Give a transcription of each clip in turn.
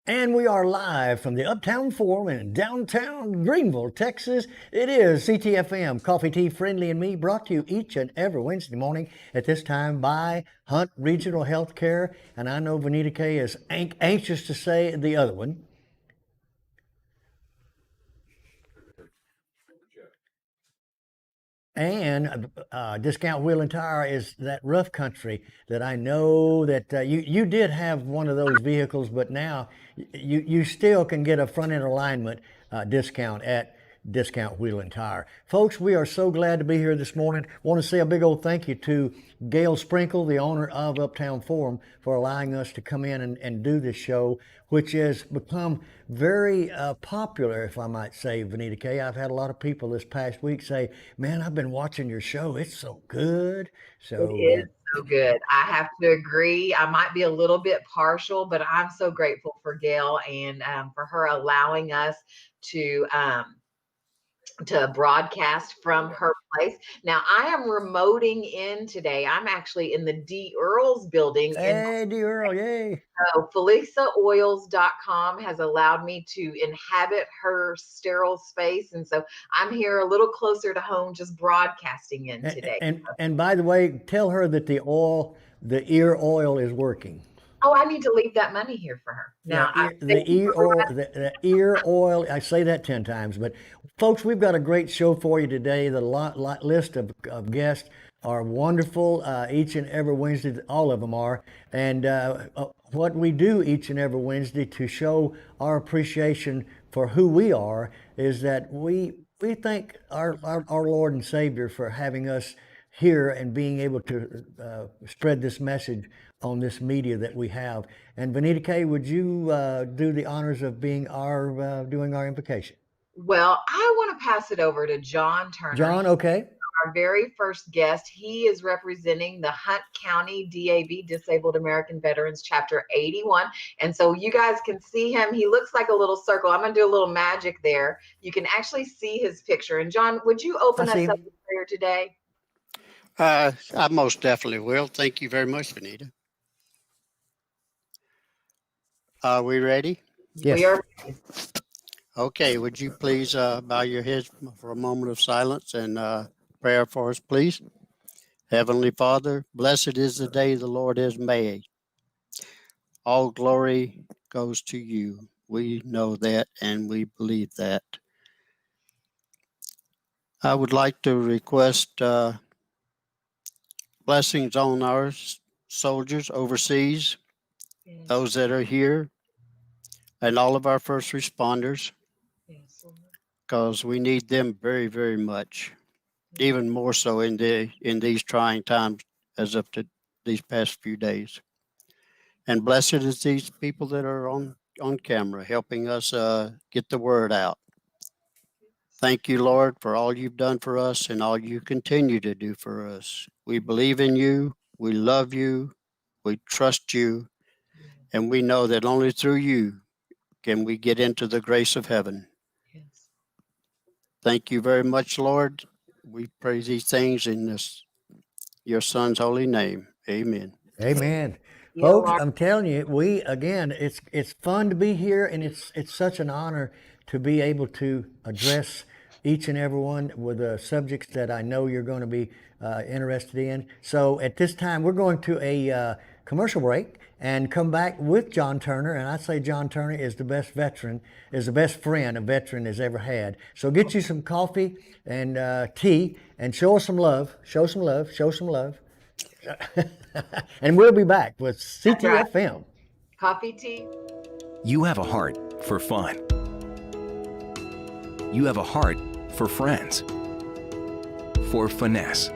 And we are live from the Uptown Forum in downtown Greenville, Texas. It is Ctfm, Coffee Tea Friendly and Me, brought to you each and every Wednesday morning at this time by Hunt Regional Healthcare. And I know Vanita K is anxious to say the other one. And Discount Wheel and Tire is that rough country that I know that you did have one of those vehicles, but now you still can get a front end alignment discount at Discount Wheel and Tire. Folks, we are so glad to be here this morning. Want to say a big old thank you to Gail Sprinkle, the owner of Uptown Forum, for allowing us to come in and do this show, which has become very popular, if I might say, Vanita K. I've had a lot of people this past week say, man, I've been watching your show. It's so good. So it is so good. I have to agree. I might be a little bit partial, but I'm so grateful for Gail and for her allowing us to broadcast from her place. Now I am remoting in today. I'm actually in the D. Earls building. Hey, D. Earl, yay. So FelisaOils.com has allowed me to inhabit her sterile space. And so I'm here a little closer to home, just broadcasting in today. And by the way, tell her that the ear oil is working. Oh, I need to leave that money here for her. Now, the ear oil, I say that 10 times, but folks, we've got a great show for you today. The list of guests are wonderful each and every Wednesday. All of them are. And what we do each and every Wednesday to show our appreciation for who we are is that we thank our Lord and Savior for having us here and being able to spread this message on this media that we have. And Vanita K, would you do the honors of being doing our invocation? Well, I want to pass it over to John Turner. John, okay. Our very first guest. He is representing the Hunt County DAV, Disabled American Veterans, Chapter 81. And so you guys can see him. He looks like a little circle. I'm going to do a little magic there. You can actually see his picture. And John, would you open us up with prayer today? I most definitely will. Thank you very much, Vanita. Are we ready? Yes. We are ready. Okay, would you please bow your heads for a moment of silence and prayer for us, please? Heavenly Father, blessed is the day the Lord has made. All glory goes to you. We know that and we believe that. I would like to request blessings on our soldiers overseas, those that are here, and all of our first responders, because we need them very, very much, even more so in these trying times as of these past few days. And blessed is these people that are on camera helping us get the word out. Thank you, Lord, for all you've done for us and all you continue to do for us. We believe in you. We love you. We trust you. And we know that only through you can we get into the grace of heaven. Yes. Thank you very much, Lord. We pray these things in your Son's holy name. Amen. Amen. Folks, I'm telling you, it's fun to be here, and it's such an honor to be able to address each and every one with the subjects that I know you're going to be interested in. So at this time, we're going to a commercial break and come back with John Turner. And I say John Turner is the best friend a veteran has ever had. So get you some coffee and tea and show us some love. Show some love. And we'll be back with Ctfm. Coffee, tea. You have a heart for fun. You have a heart for friends, for finesse,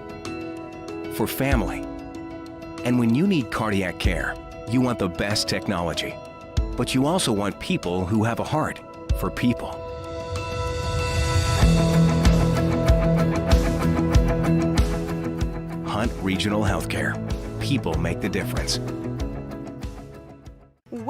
for family. And when you need cardiac care, you want the best technology, but you also want people who have a heart for people. Hunt Regional Healthcare. People make the difference.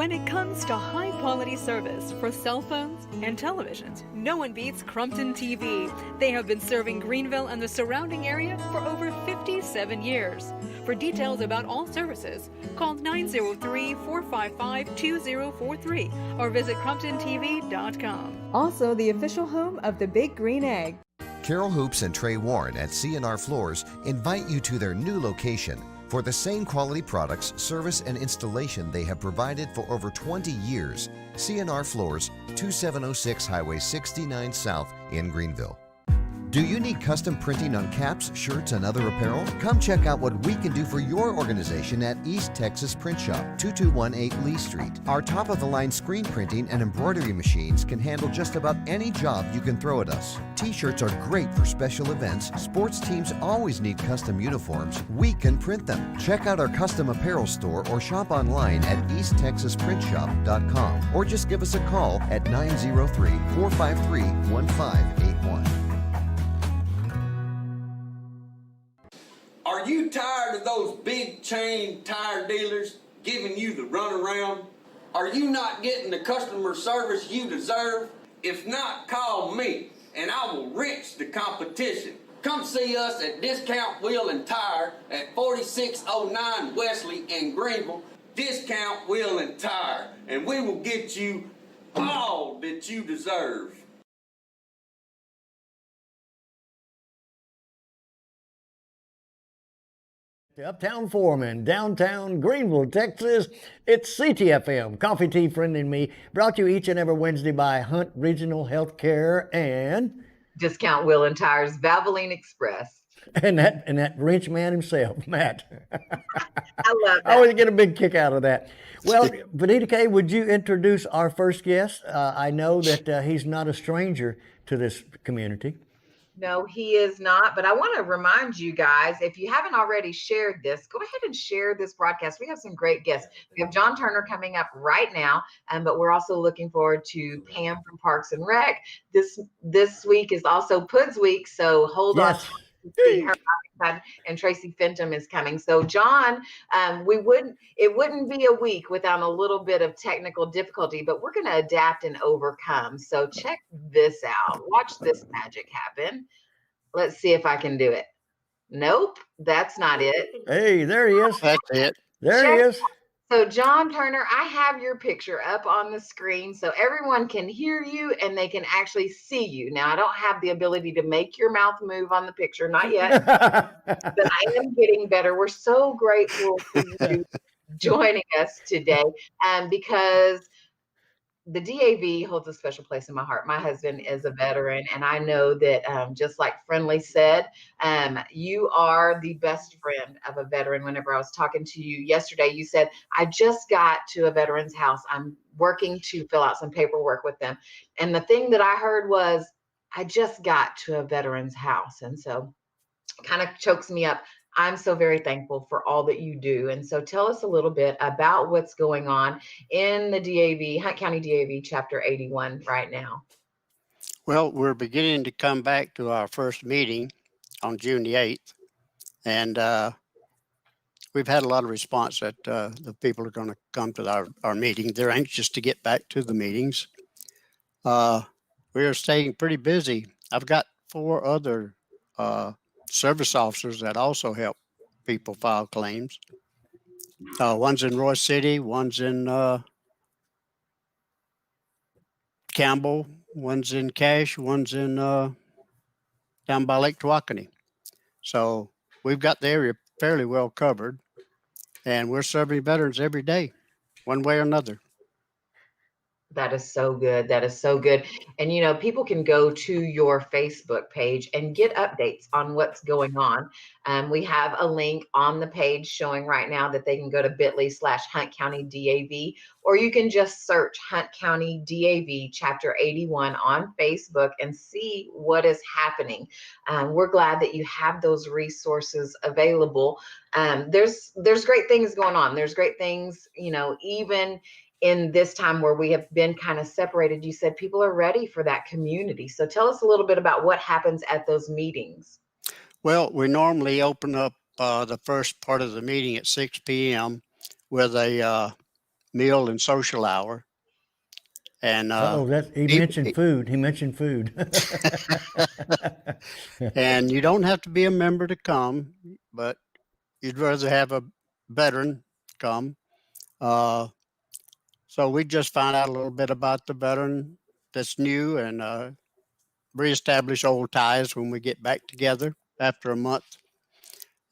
When it comes to high-quality service for cell phones and televisions, no one beats Crumpton TV. They have been serving Greenville and the surrounding area for over 57 years. For details about all services, call 903-455-2043 or visit CrumptonTV.com. Also, the official home of the Big Green Egg. Carol Hoops and Trey Warren at C&R Floors invite you to their new location for the same quality products, service, and installation they have provided for over 20 years. C&R Floors, 2706 Highway 69 South in Greenville. Do you need custom printing on caps, shirts, and other apparel? Come check out what we can do for your organization at East Texas Print Shop, 2218 Lee Street. Our top-of-the-line screen printing and embroidery machines can handle just about any job you can throw at us. T-shirts are great for special events. Sports teams always need custom uniforms. We can print them. Check out our custom apparel store or shop online at easttexasprintshop.com or just give us a call at 903-453-1581. Are you tired of those big chain tire dealers giving you the runaround? Are you not getting the customer service you deserve? If not, call me and I will wrench the competition. Come see us at Discount Wheel and Tire at 4609 Wesley in Greenville. Discount Wheel and Tire, and we will get you all that you deserve. The Uptown Forum in downtown Greenville, Texas. It's Ctfm, Coffee, Tea, Friend, and Me, brought to you each and every Wednesday by Hunt Regional Healthcare and Discount Wheel and Tires, Valvoline Express. and that wrench man himself, Matt. I love that. I always get a big kick out of that. Well, Vanita K., would you introduce our first guest? I know that he's not a stranger to this community. No, he is not. But I want to remind you guys, if you haven't already shared this, go ahead and share this broadcast. We have some great guests. We have John Turner coming up right now, but we're also looking forward to Pam from Parks and Rec. This week is also Pud's week, so hold on. And Tracey Fentum is coming. So John, it wouldn't be a week without a little bit of technical difficulty, but we're going to adapt and overcome. So check this out. Watch this magic happen. Let's see if I can do it. Nope, that's not it. Hey, there he is. That's it. There he is. So John Turner, I have your picture up on the screen so everyone can hear you and they can actually see you. Now, I don't have the ability to make your mouth move on the picture, not yet, but I am getting better. We're so grateful for you joining us today because the DAV holds a special place in my heart. My husband is a veteran, and I know that just like Friendly said, you are the best friend of a veteran. Whenever I was talking to you yesterday, you said, I just got to a veteran's house. I'm working to fill out some paperwork with them. And the thing that I heard was, I just got to a veteran's house. And so kind of chokes me up. I'm so very thankful for all that you do. And so tell us a little bit about what's going on in the DAV, Hunt County DAV Chapter 81 right now. Well, we're beginning to come back to our first meeting on June the 8th. And we've had a lot of response that the people are going to come to our meeting. They're anxious to get back to the meetings. We are staying pretty busy. I've got 4 other service officers that also help people file claims. One's in Roy City, one's in Campbell, one's in Cache, one's in down by Lake Tawakoni. So we've got the area fairly well covered, and we're serving veterans every day, one way or another. That is so good. That is so good. And, you know, people can go to your Facebook page and get updates on what's going on. We have a link on the page showing right now that they can go to bit.ly/Hunt County DAV, or you can just search Hunt County DAV Chapter 81 on Facebook and see what is happening. We're glad that you have those resources available. There's great things going on. There's great things, you know, even in this time where we have been kind of separated. You said people are ready for that community. So tell us a little bit about what happens at those meetings. Well, we normally open up the first part of the meeting at 6 p.m. with a meal and social hour. And he mentioned food. He mentioned food. and you don't have to be a member to come, but you'd rather have a veteran come. So we just found out a little bit about the veteran that's new, and reestablish old ties when we get back together after a month.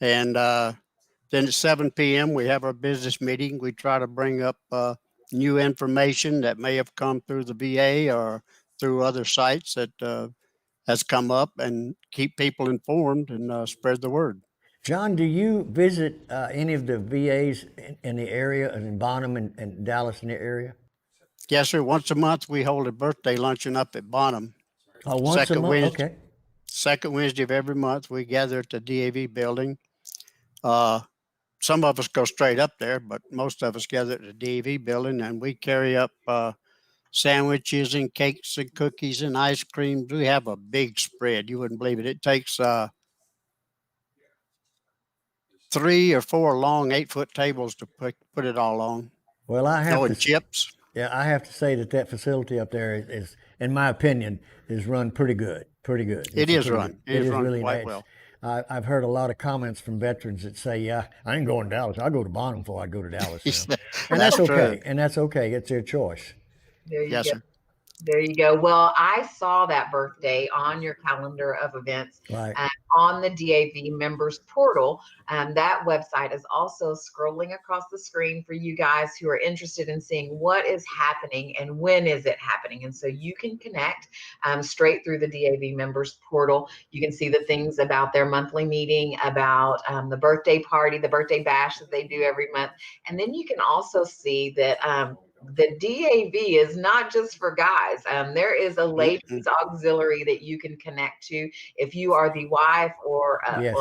And then at 7 p.m., we have our business meeting. We try to bring up new information that may have come through the VA or through other sites that has come up, and keep people informed and spread the word. John, do you visit any of the VAs in the area, in Bonham and Dallas in the area? Yes, sir. Once a month, we hold a birthday luncheon up at Bonham. Oh, once a month? Okay. Second Wednesday of every month, we gather at the DAV building. Some of us go straight up there, but most of us gather at the DAV building, and we carry up sandwiches and cakes and cookies and ice cream. We have a big spread. You wouldn't believe it. It takes 3 or 4 long 8-foot tables to put it all on. Well, I have to chips. Yeah, I have to say that facility up there is, in my opinion, is run pretty good. Pretty good. It is run. It is run really quite nice. well. I've heard a lot of comments from veterans that say, "Yeah, I ain't going to Dallas. I'll go to Bonham before I go to Dallas." Now. And that's okay. True. And that's okay. It's their choice. There you Yes, go. sir. There you go. Well, I saw that birthday on your calendar of events Right. on the DAV members portal. That website is also scrolling across the screen for you guys who are interested in seeing what is happening and when is it happening. And so you can connect straight through the DAV members portal. You can see the things about their monthly meeting, about the birthday party, the birthday bash that they do every month. And then you can also see that the DAV is not just for guys. There is a ladies auxiliary that you can connect to. If you are the wife or Yes.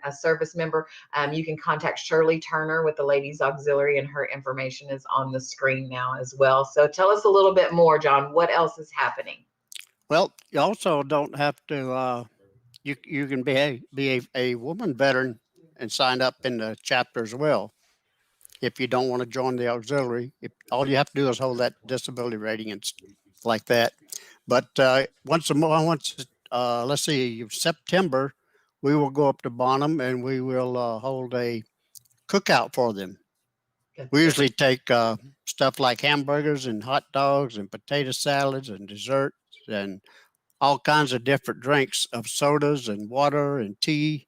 a service member, you can contact Shirley Turner with the ladies auxiliary, and her information is on the screen now as well. So tell us a little bit more, John. What else is happening? Well, you also don't have to. You can be a woman veteran and sign up in the chapter as well. If you don't want to join the auxiliary, all you have to do is hold that disability rating and like that. But once let's see, September, we will go up to Bonham and we will hold a cookout for them. We usually take stuff like hamburgers and hot dogs and potato salads and desserts and all kinds of different drinks of sodas and water and tea,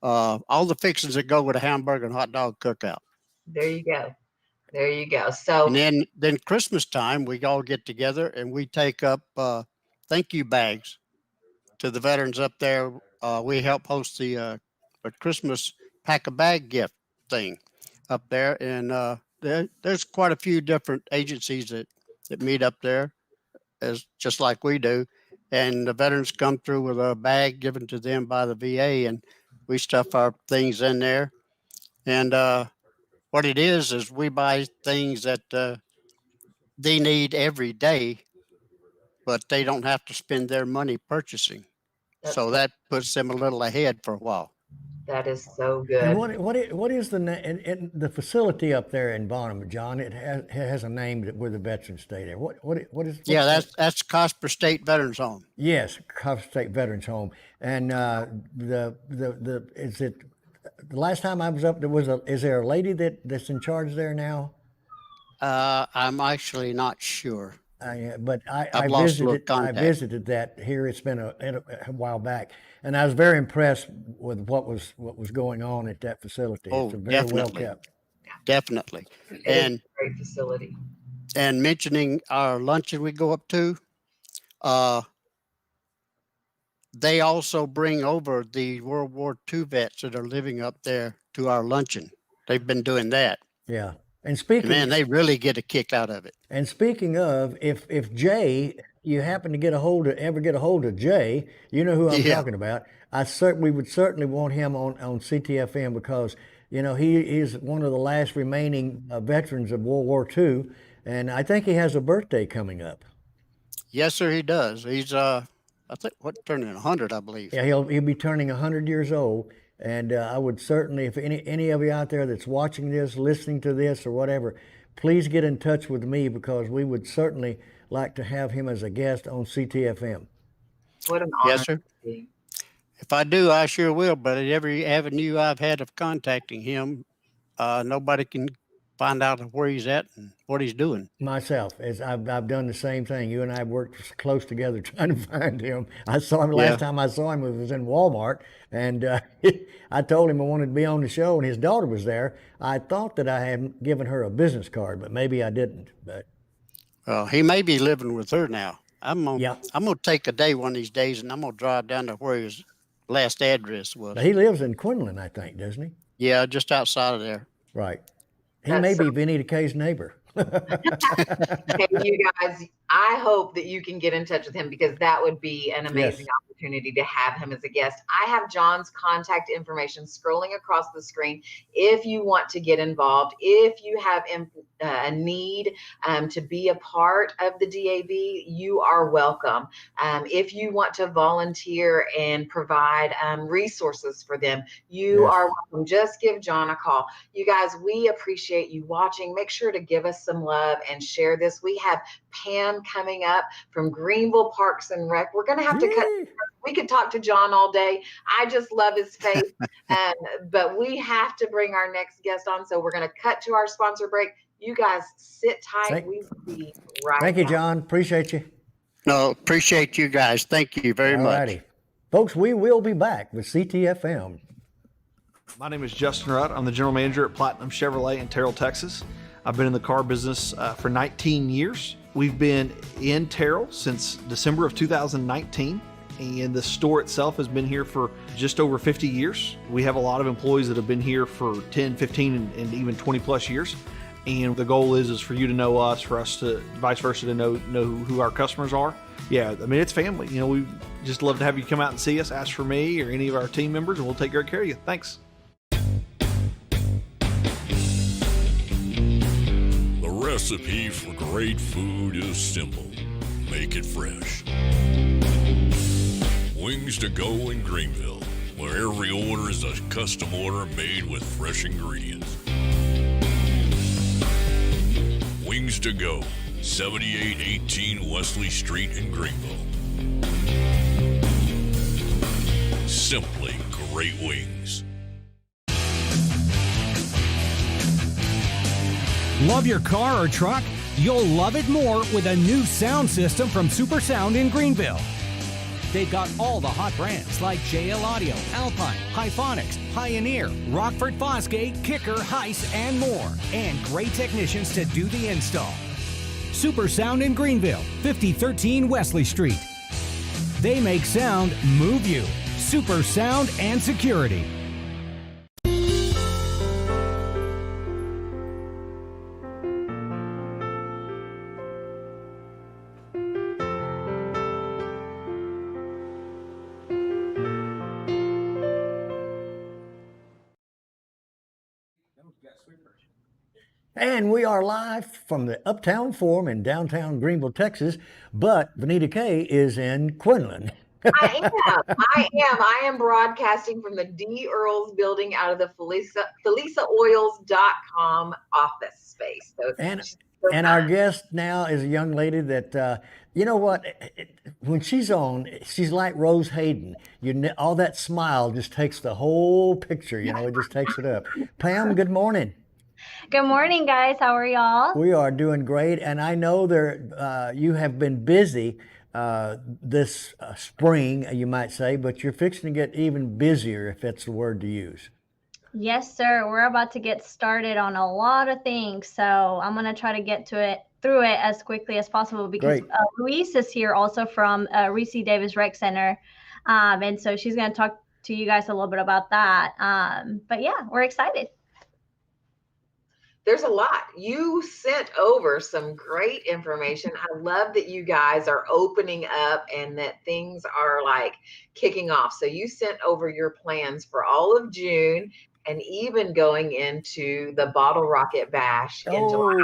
all the fixings that go with a hamburger and hot dog cookout. There you go. There you go. So And then Christmas time, we all get together and we take up thank you bags to the veterans up there. We help host the Christmas pack a bag gift thing up there, and there's quite a few different agencies that meet up there, as just like we do, and the veterans come through with a bag given to them by the VA, and we stuff our things in there, and what it is we buy things that they need every day, but they don't have to spend their money purchasing. So that puts them a little ahead for a while. that is so good. And what is the name? The facility up there in Bonham, John? It has a name where the veterans stay there. What is? Yeah, that's Cosper State Veterans Home. Yes, Cosper State Veterans Home. And is it the last time I was up? Is there a lady that's in charge there now? I'm actually not sure. But I lost a little contact. I visited that here. It's been a while back, and I was very impressed with what was going on at that facility. Oh, it's very definitely. well kept. Definitely. It is a great facility. And mentioning our luncheon we go up to, they also bring over the World War II vets that are living up there to our luncheon. They've been doing that. Yeah. And speaking, Man, they really get a kick out of it. And speaking of, if Jay, you happen to ever get a hold of Jay, you know who I'm talking about. We would certainly want him on Ctfm because he is one of the last remaining veterans of World War II, and I think he has a birthday coming up. Yes, sir, he does. He's I think turning 100, I believe. Yeah, he'll be turning 100 years old. And I would certainly, if any of you out there that's watching this, listening to this, or whatever, please get in touch with me because we would certainly like to have him as a guest on Ctfm. What an honor. Yes, sir. If I do, I sure will. But at every avenue I've had of contacting him, nobody can find out where he's at and what he's doing. Myself, as I've done the same thing. You and I have worked close together trying to find him. I saw him last time I saw him, it was in Walmart, and I told him I wanted to be on the show, and his daughter was there. I thought that I had given her a business card, but maybe I didn't. But he may be living with her now. I'm gonna Yeah. take a day one of these days, and I'm gonna drive down to where his last address was. he lives in Quinlan, I think, doesn't he? Yeah, just outside of there. Right. He may be Vinny K's neighbor. Hey, you guys, I hope that you can get in touch with him because that would be an amazing opportunity to have him as a guest. I have John's contact information scrolling across the screen. If you want to get involved, if you have a need to be a part of the DAB, you are welcome. If you want to volunteer and provide resources for them, you are welcome. Just give John a call. You guys, we appreciate you watching. Make sure to give us some love and share this. We have Pam coming up from Greenville Parks and Rec. We're going to have to cut. We could talk to John all day. I just love his face. But we have to bring our next guest on. So we're going to cut to our sponsor break. You guys sit tight. We will be right Thank you, back. John. Appreciate you. No, appreciate you guys. Thank you very much. Folks, we will be back with Ctfm. My name is Justin Rutt. I'm the general manager at Platinum Chevrolet in Terrell, Texas. I've been in the car business for 19 years. We've been in Terrell since December of 2019, and the store itself has been here for just over 50 years. We have a lot of employees that have been here for 10, 15, and even 20 plus years. And the goal is for you to know us, for us to vice versa to know who our customers are. Yeah, I mean, it's family. You know, we just love to have you come out and see us, ask for me or any of our team members, and we'll take great care of you. Thanks. The recipe for great food is simple. Make it fresh. Wings to Go in Greenville, where every order is a custom order made with fresh ingredients. Wings to Go, 7818 Wesley Street in Greenville. Simply great wings. Love your car or truck? You'll love it more with a new sound system from Super Sound in Greenville. They've got all the hot brands like JL Audio, Alpine, Hyphonics, Pioneer, Rockford Fosgate, Kicker, Heiss, and more. And great technicians to do the install. Super Sound in Greenville, 5013 Wesley Street. They make sound move you. Super Sound and Security. And we are live from the Uptown Forum in downtown Greenville, Texas, but Vanita K is in Quinlan. I am broadcasting from the D. Earls building out of the FelisaOils.com office space. So and our guest now is a young lady that, you know what, when she's on, she's like Rose Hayden. All that smile just takes the whole picture, you know, it just takes it up. Pam, good morning. Good morning, guys. How are y'all? We are doing great, and I know you have been busy this spring, you might say, but you're fixing to get even busier, if that's the word to use. Yes, sir. We're about to get started on a lot of things, so I'm going to try to get through it as quickly as possible because Louise is here also from Reese Davis Rec Center, and so she's going to talk to you guys a little bit about that. But yeah, we're excited. There's a lot. You sent over some great information. I love that you guys are opening up and that things are like kicking off. So you sent over your plans for all of June and even going into the Bottle Rocket Bash in July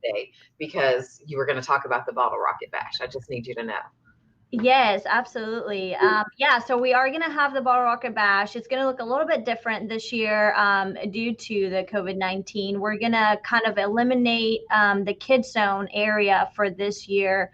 today because you were going to talk about the Bottle Rocket Bash. I just need you to know. Yes, absolutely. Yeah, so we are going to have the Bottle Rocket Bash. It's going to look a little bit different this year due to the COVID-19. We're going to kind of eliminate the Kids Zone area for this year,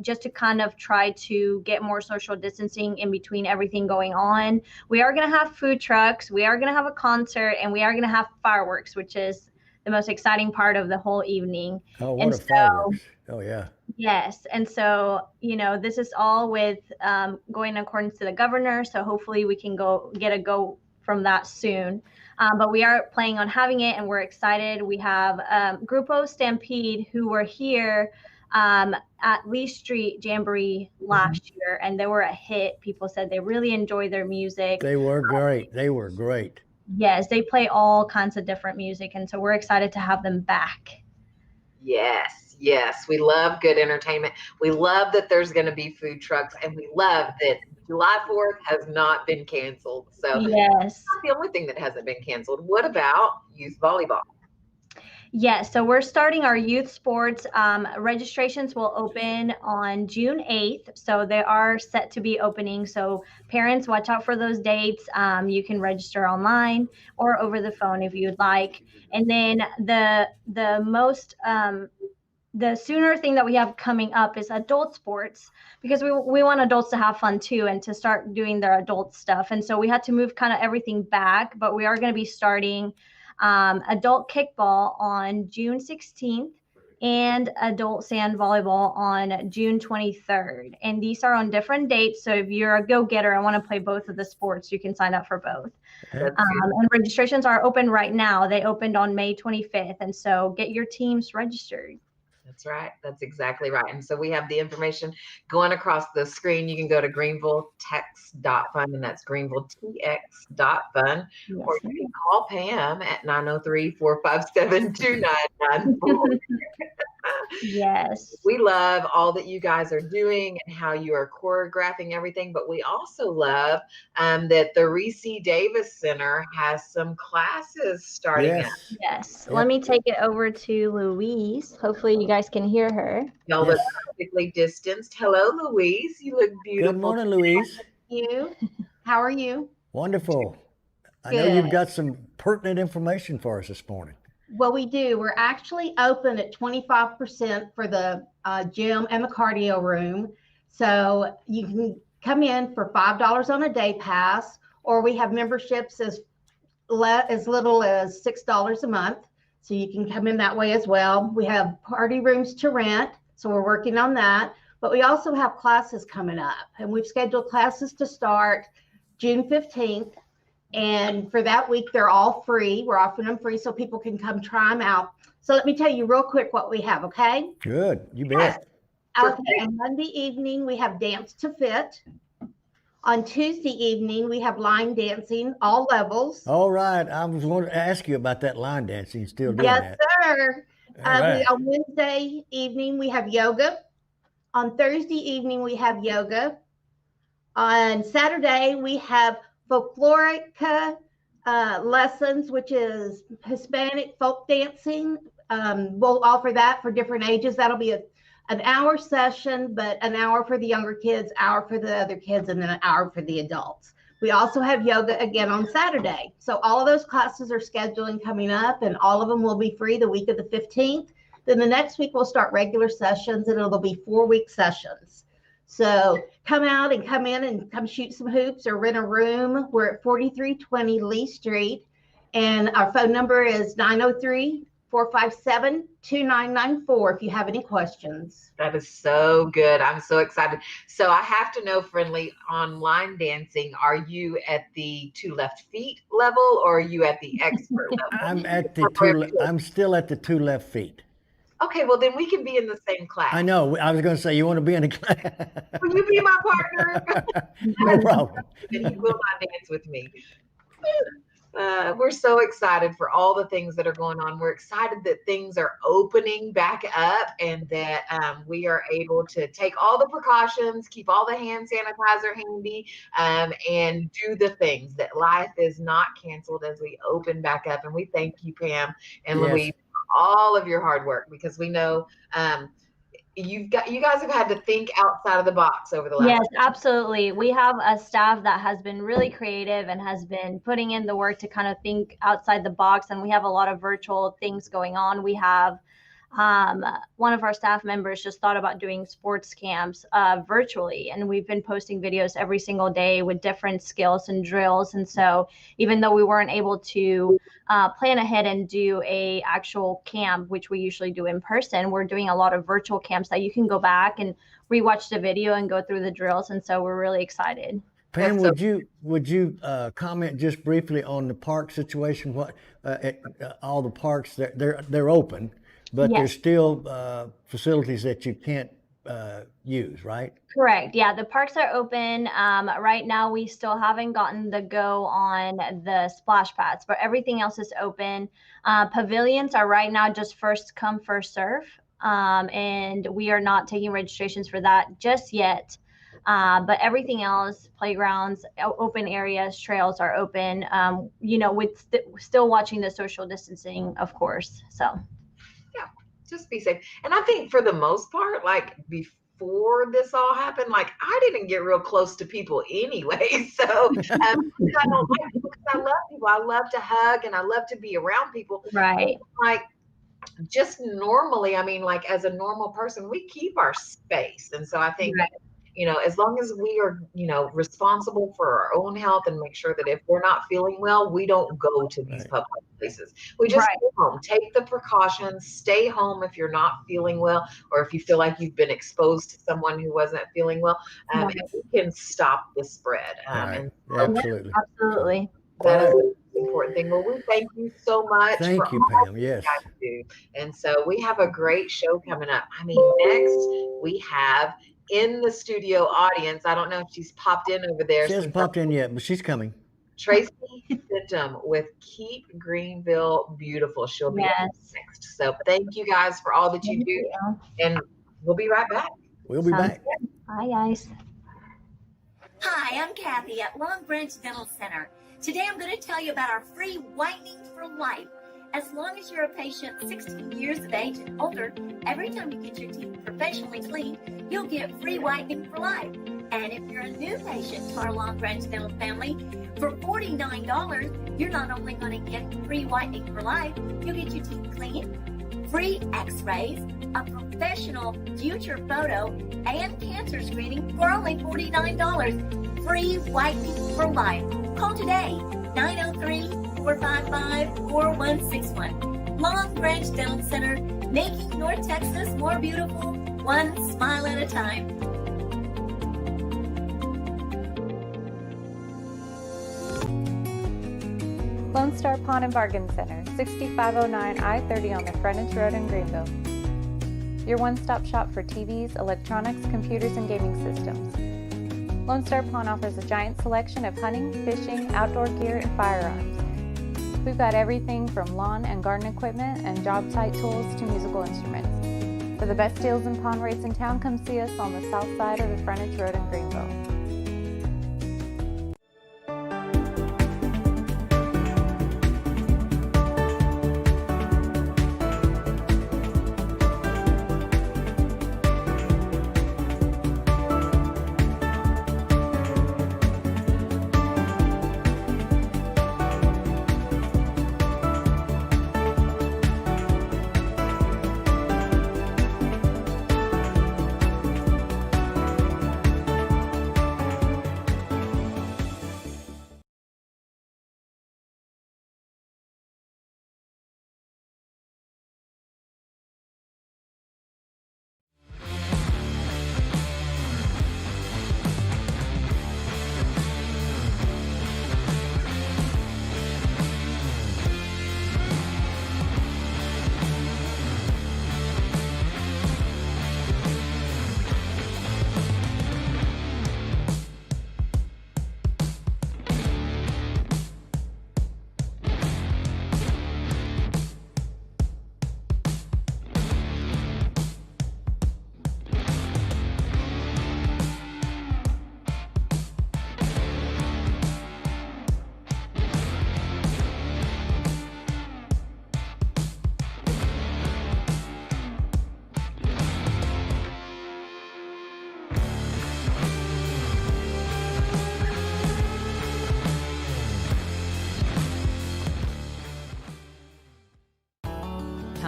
just to kind of try to get more social distancing in between everything going on. We are going to have food trucks. We are going to have a concert, and we are going to have fireworks, which is the most exciting part of the whole evening. Oh, what a fireworks. Oh, yeah. Yes. And so, this is all with going in accordance to the governor. So hopefully we can get a go from that soon. But we are planning on having it, and we're excited. We have Grupo Stampede, who were here at Lee Street Jamboree last year, and they were a hit. People said they really enjoyed their music. They were great. They were great. Yes, they play all kinds of different music, and so we're excited to have them back. Yes, we love good entertainment. We love that there's going to be food trucks, and we love that July 4th has not been canceled. So yes, that's not the only thing that hasn't been canceled. What about youth volleyball? Yes, so we're starting our youth sports. Registrations will open on June 8th. So they are set to be opening. So parents, watch out for those dates. You can register online or over the phone if you'd like. And then the sooner thing that we have coming up is adult sports, because we want adults to have fun too and to start doing their adult stuff. And so we had to move kind of everything back, but we are going to be starting adult kickball on June 16th and adult sand volleyball on June 23rd. And these are on different dates. So if you're a go-getter and want to play both of the sports, you can sign up for both. And registrations are open right now. They opened on May 25th. And so get your teams registered. That's right. That's exactly right. And so we have the information going across the screen. You can go to greenvilletex.fun, and that's greenvilletx.fun. Yes, or you can call Pam at 903-457-2994. Yes. We love all that you guys are doing and how you are choreographing everything, but we also love that the Reese Davis Center has some classes starting up. Yes. Let me take it over to Louise. Hopefully you guys can hear her. Y'all look perfectly distanced. Hello, Louise. You look beautiful. Good morning, Louise. You. How are you? Wonderful. I know you've got some pertinent information for us this morning. Well, we do. We're actually open at 25% for the gym and the cardio room. So you can come in for $5 on a day pass, or we have memberships as little as $6 a month. So you can come in that way as well. We have party rooms to rent. So we're working on that. But we also have classes coming up, and we've scheduled classes to start June 15th. And for that week, they're all free. We're offering them free so people can come try them out. So let me tell you real quick what we have, okay? Good. You bet. Okay. On Monday evening, we have Dance to Fit. On Tuesday evening, we have line dancing, all levels. All right. I was going to ask you about that line dancing. Still doing that? Yes, sir. Right. On Wednesday evening, we have yoga. On Thursday evening, we have yoga. On Saturday, we have folklorica lessons, which is Hispanic folk dancing. We'll offer that for different ages. That'll be an hour session, but an hour for the younger kids, hour for the other kids, and then an hour for the adults. We also have yoga again on Saturday. So all of those classes are scheduled and coming up, and all of them will be free the week of the 15th. Then the next week we'll start regular sessions, and it'll be 4-week sessions. So come out and come in and come shoot some hoops or rent a room. We're at 4320 Lee Street, and our phone number is 903-457-2994 if you have any questions. That is so good. I'm so excited. So I have to know, Friendly, on line dancing, are you at the 2 left feet level, or are you at the expert level? I'm still at the 2 left feet. Okay, well then we can be in the same class. I know. I was going to say, you want to be in a class? Will you be my partner? No problem. And you will not dance with me. We're so excited for all the things that are going on. We're excited that things are opening back up, and that we are able to take all the precautions, keep all the hand sanitizer handy, and do the things. That life is not canceled as we open back up. And we thank you, Pam and Louise, for all of your hard work, because we know you guys have had to think outside of the box over the last. Yes, absolutely. We have a staff that has been really creative and has been putting in the work to kind of think outside the box. And we have a lot of virtual things going on. We have one of our staff members just thought about doing sports camps virtually, and we've been posting videos every single day with different skills and drills. And so even though we weren't able to plan ahead and do a actual camp, which we usually do in person, we're doing a lot of virtual camps that you can go back and rewatch the video and go through the drills. And so we're really excited. Pam, would you comment just briefly on the park situation? What all the parks they're open, but there's still facilities that you can't use, right? Correct. Yeah, the parks are open. Right now, we still haven't gotten the go on the splash pads, but everything else is open. Pavilions are right now just first come, first serve. And we are not taking registrations for that just yet. But everything else, playgrounds, open areas, trails are open, with still watching the social distancing, of course. So. Yeah, just be safe. And I think for the most part, like before this all happened, like I didn't get real close to people anyway. So I don't like people because I love people. I love to hug and I love to be around people. Right. Like just normally, I mean, like as a normal person, we keep our space. And so I think as long as we are, responsible for our own health and make sure that if we're not feeling well, we don't go to these public places. We just stay home, take the precautions, stay home if you're not feeling well, or if you feel like you've been exposed to someone who wasn't feeling well, and we can stop the spread. Absolutely. Absolutely. That is an important thing. Well, we thank you so much. Thank you, Pam. Yes. And so we have a great show coming up. I mean, next we have in the studio audience, I don't know if she's popped in over there. She hasn't popped in yet, but she's coming. Tracey Fentum with Keep Greenville Beautiful. She'll be next. So thank you guys for all that you do. And we'll be right back. We'll be back. Bye, guys. Hi, I'm Kathy at Long Branch Dental Center. Today I'm going to tell you about our free whitening for life. As long as you're a patient 16 years of age and older, every time you get your teeth professionally cleaned, you'll get free whitening for life. And if you're a new patient to our Long Branch Dental family, for $49, you're not only going to get free whitening for life, you'll get your teeth cleaned, free x-rays, a professional future photo, and cancer screening for only $49. Free whitening for life. Call today, 903-455-4161. Long Branch Dental Center, making North Texas more beautiful, one smile at a time. Lone Star Pawn and Bargain Center, 6509 I-30 on the Frontage Road in Greenville. Your one-stop shop for TVs, electronics, computers, and gaming systems. Lone Star Pawn offers a giant selection of hunting, fishing, outdoor gear, and firearms. We've got everything from lawn and garden equipment and job site tools to musical instruments. For the best deals and pawn rates in town, come see us on the south side of the Frontage Road in Greenville.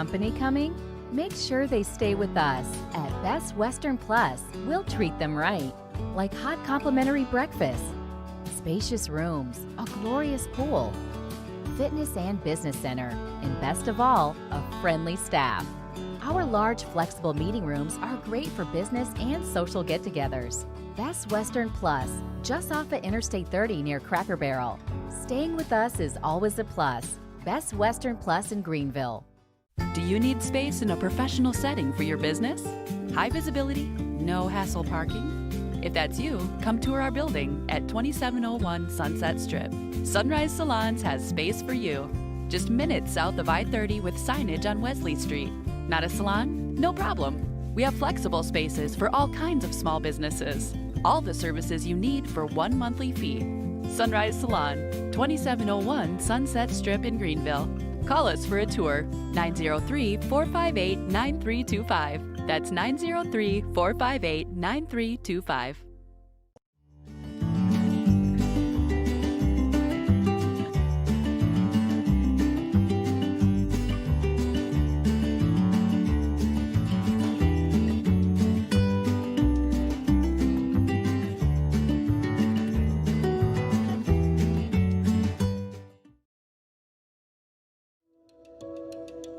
company coming? Make sure they stay with us. At Best Western Plus, we'll treat them right. Like hot complimentary breakfast, spacious rooms, a glorious pool, fitness and business center, and best of all, a friendly staff. Our large, flexible meeting rooms are great for business and social get-togethers. Best Western Plus, just off of Interstate 30 near Cracker Barrel. Staying with us is always a plus. Best Western Plus in Greenville. Do you need space in a professional setting for your business? High visibility, no hassle parking? If that's you, come tour our building at 2701 Sunset Strip. Sunrise Salons has space for you. Just minutes south of I-30 with signage on Wesley Street. Not a salon? No problem. We have flexible spaces for all kinds of small businesses. All the services you need for one monthly fee. Sunrise Salon, 2701 Sunset Strip in Greenville. Call us for a tour, 903-458-9325. That's 903-458-9325.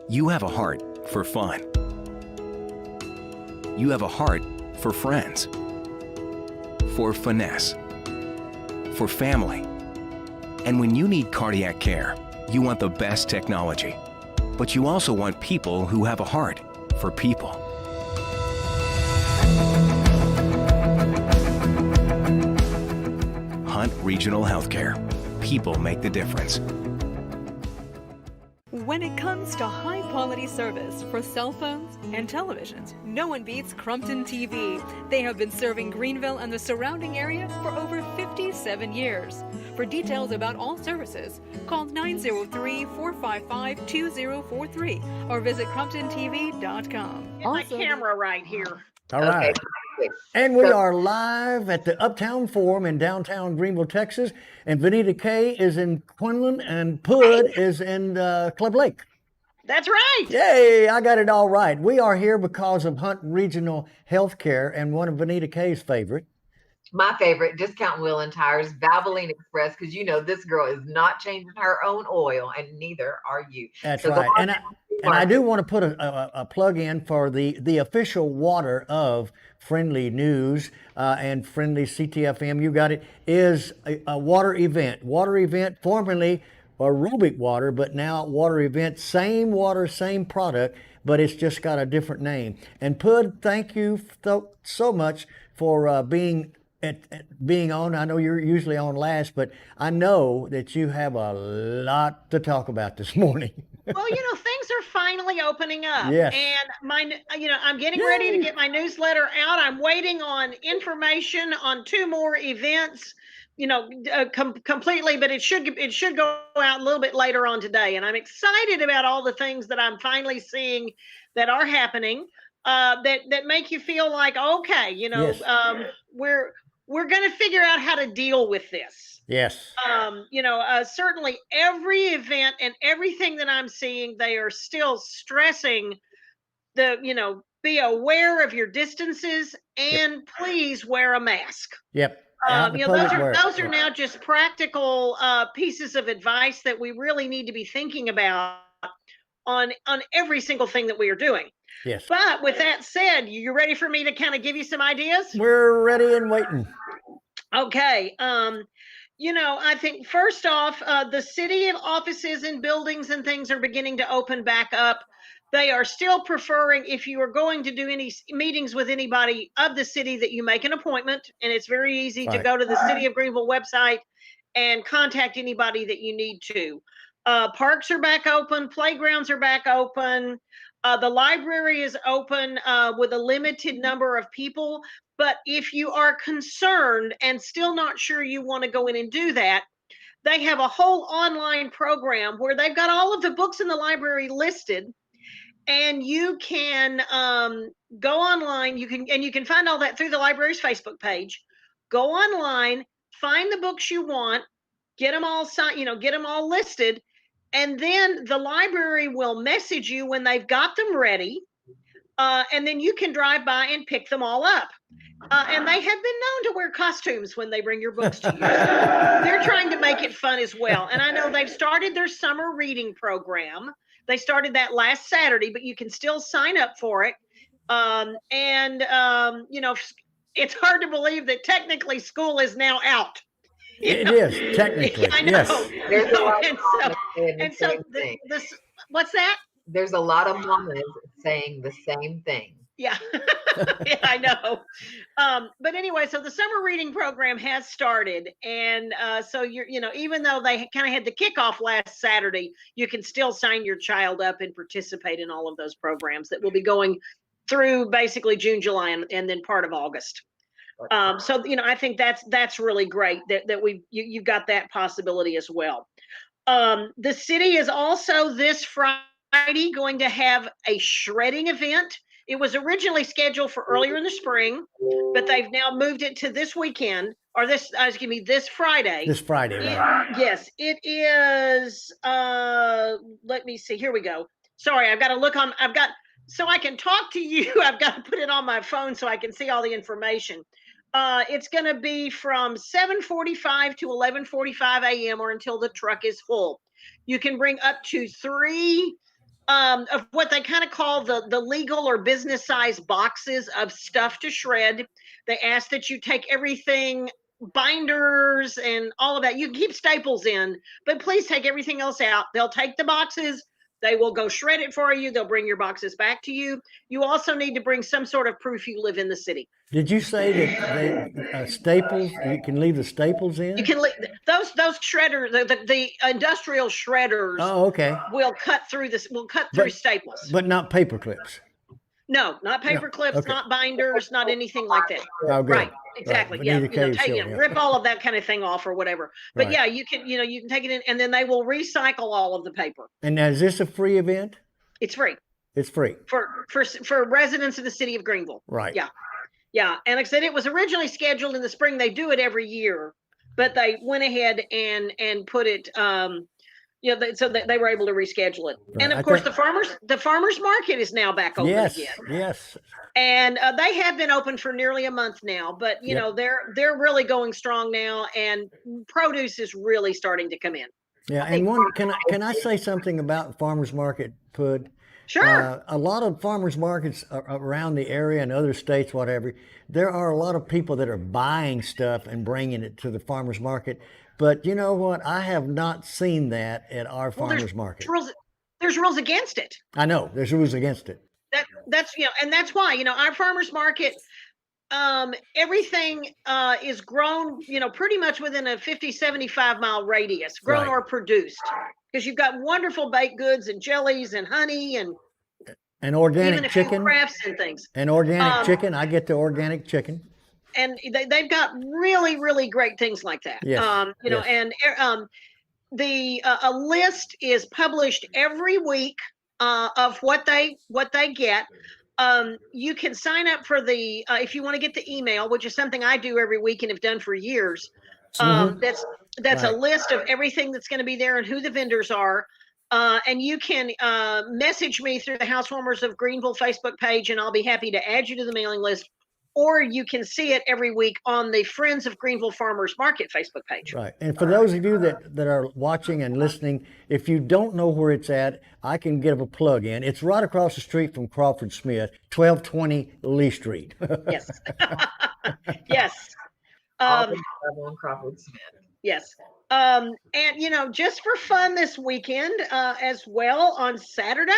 You have a heart for fun. You have a heart for friends, for finesse, for family. And when you need cardiac care, you want the best technology. But you also want people who have a heart for people. Hunt Regional Healthcare. People make the difference. When it comes to high-quality service for cell phones and televisions, no one beats Crumpton TV. They have been serving Greenville and the surrounding area for over 57 years. For details about all services, call 903-455-2043 or visit CrumptonTV.com. Get my camera right here. All right. And we are live at the Uptown Forum in downtown Greenville, Texas. And Vanita K is in Quinlan and Pud is in Club Lake. That's right. Yay, I got it all right. We are here because of Hunt Regional Healthcare and one of Vanita K's favorite. My favorite, Discount Wheel and Tires, Valvoline Express, because you know this girl is not changing her own oil, and neither are you. That's right. And I do want to put a plug in for the official water of Friendly News and Friendly Ctfm. You got it. Is a water event. Water event, formerly aerobic water, but now water event. Same water, same product, but it's just got a different name. And Pud, thank you so much for being on. I know you're usually on last, but I know that you have a lot to talk about this morning. Well, you know, things are finally opening up. Yes. And I'm getting ready to get my newsletter out. I'm waiting on information on 2 more events, completely, but it should go out a little bit later on today. And I'm excited about all the things that I'm finally seeing that are happening that make you feel like, okay, Yes. We're going to figure out how to deal with this. Yes. Certainly every event and everything that I'm seeing, they are still stressing be aware of your distances and please wear a mask. Yep. Those are now just practical pieces of advice that we really need to be thinking about on every single thing that we are doing. Yes. But with that said, you ready for me to kind of give you some ideas? We're ready and waiting. Okay. I think first off, the city offices and buildings and things are beginning to open back up. They are still preferring, if you are going to do any meetings with anybody of the city, that you make an appointment. And it's very easy to go to the City of Greenville website and contact anybody that you need to. Parks are back open. Playgrounds are back open. The library is open with a limited number of people. But if you are concerned and still not sure you want to go in and do that, they have a whole online program where they've got all of the books in the library listed. And you can go online. You can find all that through the library's Facebook page. Go online, find the books you want, get them all signed, get them all listed, And then the library will message you when they've got them ready. And then you can drive by and pick them all up. And they have been known to wear costumes when they bring your books to you. So they're trying to make it fun as well. And I know they've started their summer reading program. They started that last Saturday, but you can still sign up for it. You know, it's hard to believe that technically school is now out. It is technically. I know. Yes. There's a lot And of so, mamas saying the and so same thing. this, what's that? There's a lot of mamas saying the same thing. Yeah, yeah, I know. But anyway, so the summer reading program has started, and so you know, even though they kind of had the kickoff last Saturday, you can still sign your child up and participate in all of those programs that will be going through basically June, July, and then part of August. So you know, I think that's really great that you've got that possibility as well. The city is also this Friday going to have a shredding event. It was originally scheduled for earlier in the spring, but they've now moved it to this weekend, or this Friday. This Friday, right? Yes, it is. Let me see. Here we go. Sorry, I've got to look on. So I can talk to you. I've got to put it on my phone so I can see all the information. It's going to be from 7:45 to 11:45 a.m. or until the truck is full. You can bring up to 3 of what they kind of call the legal or business size boxes of stuff to shred. They ask that you take everything, binders and all of that. You can keep staples in, but please take everything else out. They'll take the boxes. They will go shred it for you. They'll bring your boxes back to you. You also need to bring some sort of proof you live in the city. Did you say that staples? You can leave the staples in. You can leave those shredders. The industrial shredders. Oh, okay. Will cut through this. Will cut through staples. But not paper clips. No, not paper clips, okay. Not binders, not anything like that. Oh, good. Right, exactly. Right. Yeah, rip all of that kind of thing off or whatever. But right. yeah, you can take it in, and then they will recycle all of the paper. And now, is this a free event? It's free. It's free for residents of the city of Greenville. Right. Yeah, yeah. And like I said, it was originally scheduled in the spring. They do it every year, but they went ahead and put it. So they were able to reschedule it. Right. And of course, the farmers market is now back open again. Yes. And they have been open for nearly a month now, but you know they're really going strong now, and produce is really starting to come in. Yeah, and can I say something about farmers market, Pud? Sure. A lot of farmers markets around the area and other states, whatever, there are a lot of people that are buying stuff and bringing it to the farmers market. But you know what? I have not seen that at our farmers market. There's rules against it. I know there's rules against it. That's and that's why our farmers market, everything is grown pretty much within a 50-75 mile radius, grown or produced, because you've got wonderful baked goods and jellies and honey and organic even a chicken, few crafts and things. And organic chicken. I get the organic chicken. And they've got really, really great things like that. Yes. And a list is published every week of what they get. You can sign up for the if you want to get the email, which is something I do every week and have done for years. That's right. A list of everything that's going to be there and who the vendors are. And you can message me through the Housewarmers of Greenville Facebook page, and I'll be happy to add you to the mailing list. Or you can see it every week on the Friends of Greenville Farmers Market Facebook page. Right. And for those of you that are watching and listening, if you don't know where it's at, I can give a plug in. It's right across the street from Crawford Smith, 1220 Lee Street. Yes. Yes. On Crawford Smith. Yes. And just for fun this weekend as well, on Saturday,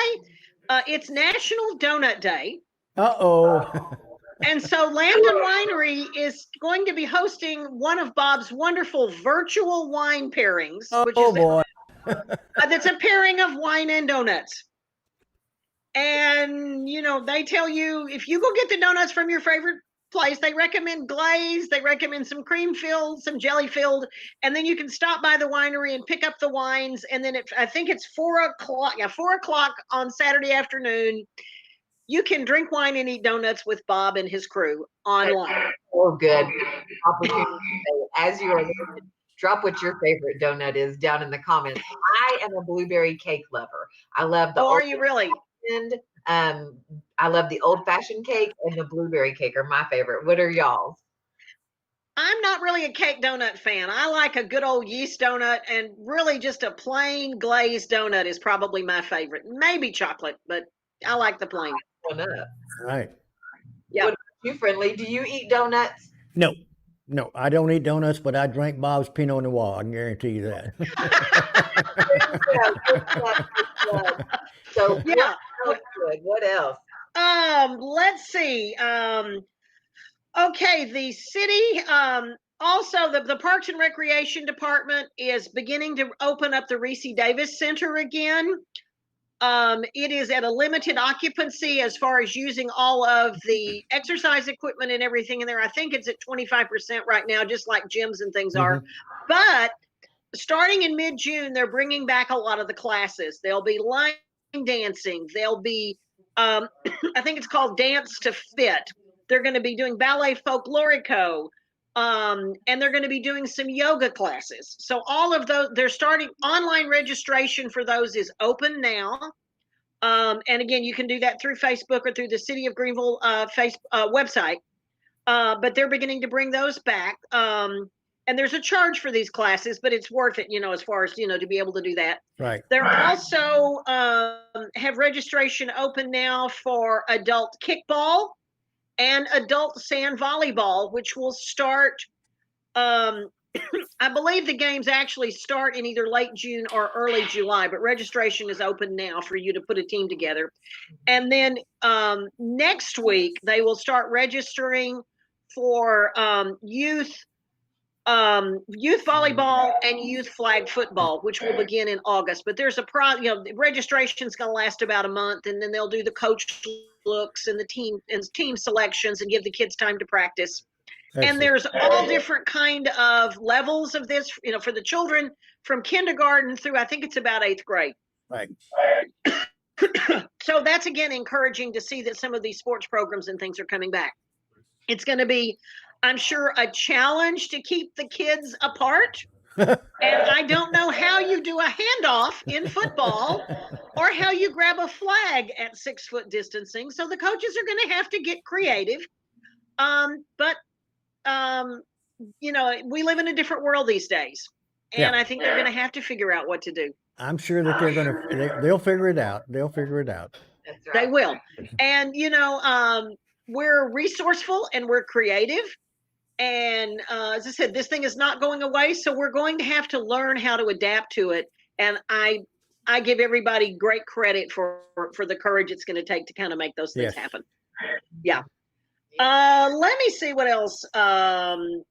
it's National Donut Day. Uh-oh. And so Lambton Winery is going to be hosting one of Bob's wonderful virtual wine pairings. Boy. That's a pairing of wine and donuts. And, they tell you, if you go get the donuts from your favorite place, they recommend glazed, they recommend some cream filled, some jelly filled, and then you can stop by the winery and pick up the wines. And then I think it's 4 o'clock. Yeah, 4 o'clock on Saturday afternoon. You can drink wine and eat donuts with Bob and his crew online. Oh, good opportunity. As you are listening, Drop what your favorite donut is down in the comments. I am a blueberry cake lover. I love the Oh, are you really? I love the old-fashioned cake, and the blueberry cake are my favorite. What are y'all's? I'm not really a cake donut fan. I like a good old yeast donut, and really just a plain glazed donut is probably my favorite. Maybe chocolate, but I like the plain. One up. Right. Yeah. What about you, Friendly? Do you eat donuts? No, no, I don't eat donuts, but I drink Bob's Pinot Noir. I can guarantee you that. So yeah. What else? Let's see. Okay, the city, also the Parks and Recreation Department is beginning to open up the Reese Davis Center again. It is at a limited occupancy as far as using all of the exercise equipment and everything in there. I think it's at 25% right now, just like gyms and things are. But starting in mid-June, they're bringing back a lot of the classes. There'll be line dancing. There'll be, I think it's called Dance to Fit. They're going to be doing ballet folklorico, and they're going to be doing some yoga classes. So all of those, they're starting online registration for those is open now. And again, you can do that through Facebook or through the City of Greenville website. But they're beginning to bring those back. And there's a charge for these classes, but it's worth it, as far as, to be able to do that. Right. They're also have registration open now for adult kickball and adult sand volleyball, which will start, I believe the games actually start in either late June or early July, but registration is open now for you to put a team together. And then next week, they will start registering for youth volleyball and youth flag football, which will begin in August. But there's registration is going to last about a month, and then they'll do the coach looks and the team selections and give the kids time to practice. Excellent. And there's all different kind of levels of this, for the children from kindergarten through, I think it's about 8th grade. Right. So that's, again, encouraging to see that some of these sports programs and things are coming back. It's going to be, I'm sure, a challenge to keep the kids apart. And I don't know how you do a handoff in football or how you grab a flag at 6 foot distancing. So the coaches are going to have to get creative. But we live in a different world these days. And I think they're going to have to figure out what to do. I'm sure that they'll figure it out. They'll figure it out. That's right. They will. And, we're resourceful and we're creative. And as I said, this thing is not going away, so we're going to have to learn how to adapt to it. And I give everybody great credit for the courage it's going to take to kind of make those things happen. Yeah. Let me see what else. The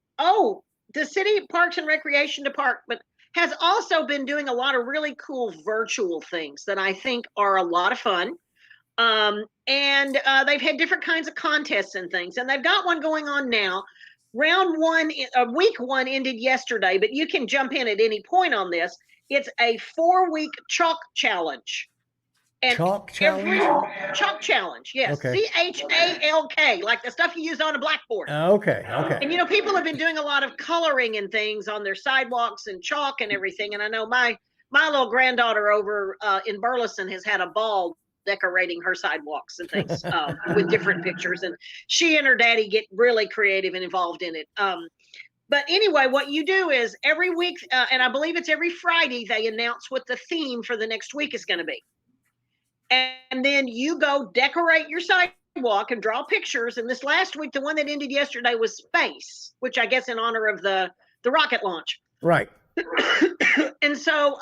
City Parks and Recreation Department has also been doing a lot of really cool virtual things that I think are a lot of fun. And they've had different kinds of contests and things, and they've got one going on now. Week one ended yesterday, but you can jump in at any point on this. It's a 4-week chalk challenge. And chalk challenge? Chalk challenge, yes. Okay. CHALK, like the stuff you use on a blackboard. Okay. And people have been doing a lot of coloring and things on their sidewalks and chalk and everything. And I know my little granddaughter over in Burleson has had a ball decorating her sidewalks and things with different pictures, and she and her daddy get really creative and involved in it. But anyway, what you do is every week, and I believe it's every Friday, they announce what the theme for the next week is going to be. And then you go decorate your sidewalk and draw pictures. And this last week, the one that ended yesterday was space, which I guess in honor of the rocket launch. Right. And so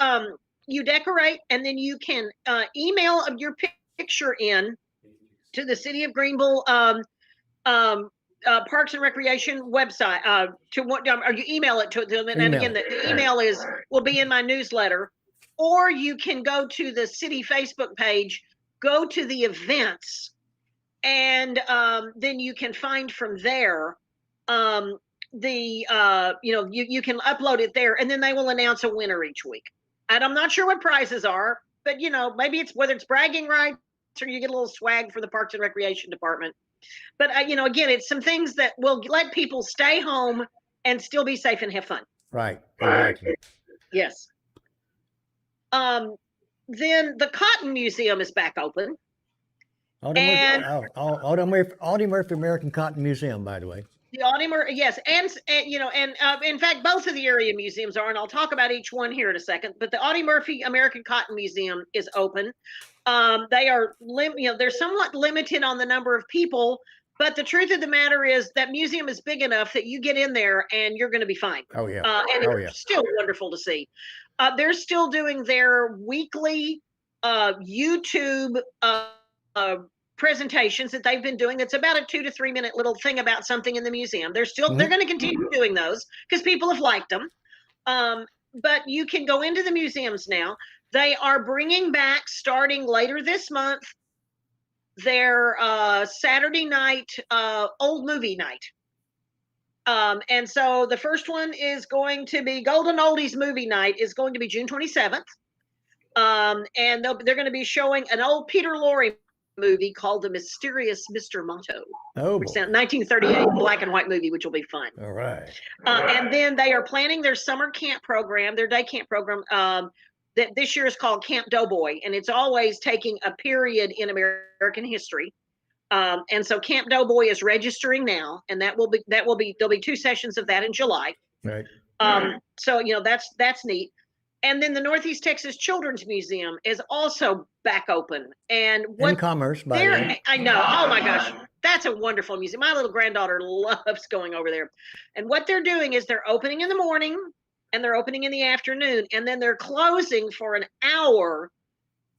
you decorate, and then you can email your picture in to the City of Greenville Parks and Recreation website. Or you email it to them, and again, the email will be in my newsletter. Or you can go to the city Facebook page, go to the events, and then you can find from there you can upload it there, and then they will announce a winner each week. And I'm not sure what prizes are, but maybe it's whether it's bragging rights or you get a little swag for the Parks and Recreation Department. But again, it's some things that will let people stay home and still be safe and have fun. Right. Exactly. Yes. Then the Cotton Museum is back open. Audie Murphy American Cotton Museum, by the way. The yes, and in fact, both of the area museums are, and I'll talk about each one here in a second. But the Audie Murphy American Cotton Museum is open. They are, they're somewhat limited on the number of people, but the truth of the matter is that museum is big enough that you get in there and you're going to be fine. Oh yeah. And it's still wonderful to see. They're still doing their weekly YouTube presentations that they've been doing. It's about a 2 to 3 minute little thing about something in the museum. They're going to continue doing those because people have liked them. But you can go into the museums now. They are bringing back, starting later this month, their Saturday night old movie night. And so the first one is going to be Golden Oldies Movie Night, is going to be June 27th. And they're going to be showing an old Peter Lorre movie called The Mysterious Mr. Motto. Oh, which is a 1938 black and white movie, which will be fun. All right. And then they are planning their summer camp program, their day camp program, that this year is called Camp Doughboy, and it's always taking a period in American history. And so Camp Doughboy is registering now, and there'll be 2 sessions of that in July. Right. So that's neat. And then the Northeast Texas Children's Museum is also back open. And in Commerce, by the way. I know. Oh my gosh, that's a wonderful museum. My little granddaughter loves going over there. And what they're doing is they're opening in the morning and they're opening in the afternoon, and then they're closing for an hour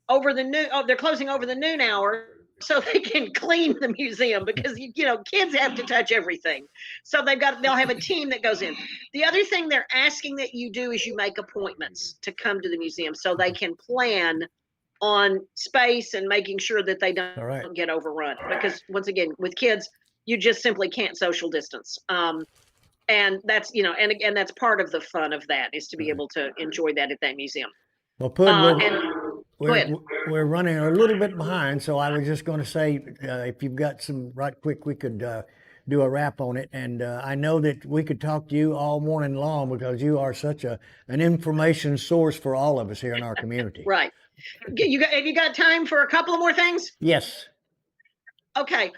over the noon. They're closing over the noon hour so they can clean the museum, because kids have to touch everything. So they'll have a team that goes in. The other thing they're asking that you do is you make appointments to come to the museum so they can plan on space and making sure that they don't get overrun. Because once again, with kids, you just simply can't social distance. And that's, and again, that's part of the fun of that, is to be able to enjoy that at that museum. Well, Pud, go ahead. We're running a little bit behind, so I was just going to say, if you've got some right quick, we could do a wrap on it. And I know that we could talk to you all morning long, because you are such an information source for all of us here in our community. Right. Have you got time for a couple of more things? Yes. Okay.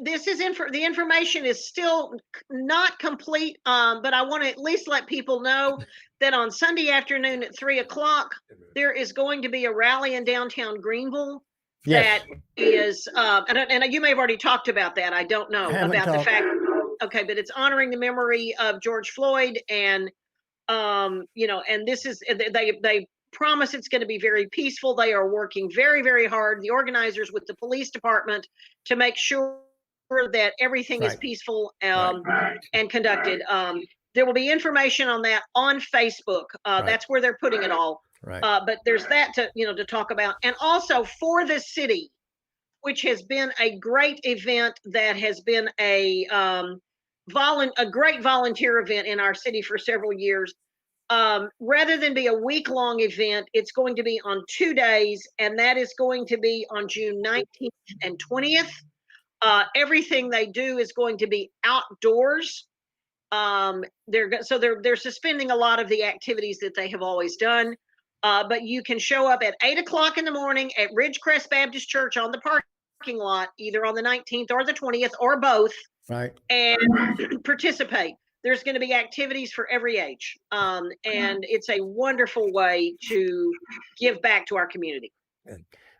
This is the information is still not complete, but I want to at least let people know that on Sunday afternoon at 3:00, there is going to be a rally in downtown Greenville. Yes. That is, and you may have already talked about that. I don't know about the fact. Okay, but it's honoring the memory of George Floyd, and and this is they promise it's going to be very peaceful. They are working very, very hard, the organizers with the police department, to make sure that everything is peaceful and conducted. There will be information on that on Facebook. That's where they're putting it all. Right. But there's that to talk about. And also for the city, which has been a great event, that has been a great volunteer event in our city for several years. Rather than be a week-long event, it's going to be on 2 days, and that is going to be on June 19th and 20th. Everything they do is going to be outdoors. They're suspending a lot of the activities that they have always done. But you can show up at 8:00 in the morning at Ridgecrest Baptist Church on the parking lot, either on the 19th or the 20th, or both, and participate. There's going to be activities for every age. And it's a wonderful way to give back to our community.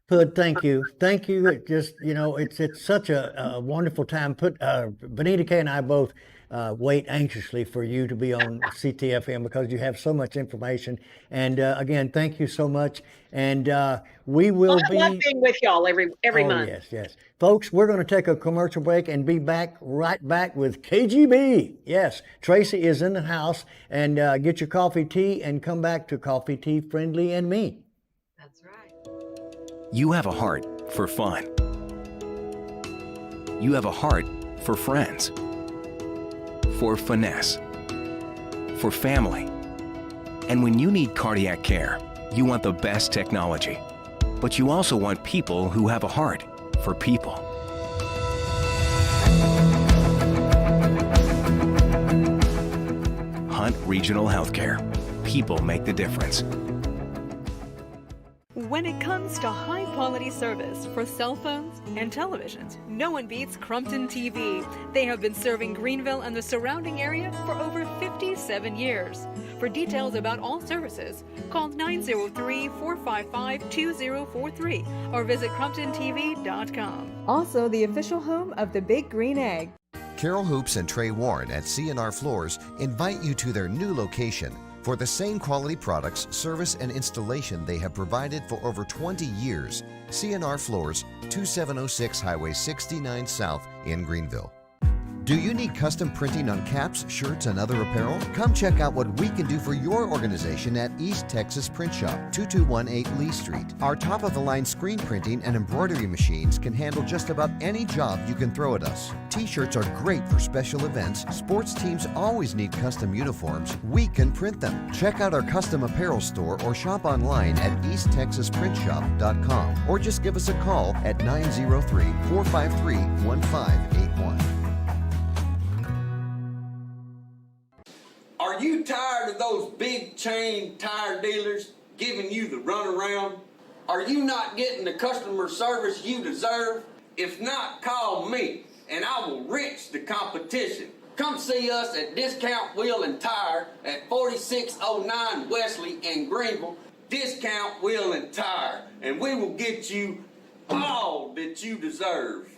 Pud, thank you. Thank you. It just, it's such a wonderful time. Benita Kay and I both wait anxiously for you to be on Ctfm, because you have so much information. And again, thank you so much. And we will be. I love being with y'all every month. Yes. Folks, we're going to take a commercial break and be right back with KGB. Yes, Tracey is in the house. And get your coffee, tea, and come back to Coffee, Tea, Friendly, and Me. That's right. You have a heart for fun. You have a heart for friends, for finesse, for family. And when you need cardiac care, you want the best technology, but you also want people who have a heart for people. Hunt Regional Healthcare. People make the difference. When it comes to high-quality service for cell phones and televisions, no one beats Crumpton TV. They have been serving Greenville and the surrounding area for over 57 years. For details about all services, call 903-455-2043 or visit CrumptonTV.com. Also, the official home of the Big Green Egg. Carol Hoops and Trey Warren at C&R Floors invite you to their new location for the same quality products, service, and installation they have provided for over 20 years. C&R Floors, 2706 Highway 69 South in Greenville. Do you need custom printing on caps, shirts, and other apparel? Come check out what we can do for your organization at East Texas Print Shop, 2218 Lee Street. Our top-of-the-line screen printing and embroidery machines can handle just about any job you can throw at us. T-shirts are great for special events. Sports teams always need custom uniforms. We can print them. Check out our custom apparel store or shop online at easttexasprintshop.com or just give us a call at 903-453-1581. Are you tired of those big chain tire dealers giving you the runaround? Are you not getting the customer service you deserve? If not, call me and I will wrench the competition. Come see us at Discount Wheel and Tire at 4609 Wesley in Greenville. Discount Wheel and Tire, and we will get you all that you deserve.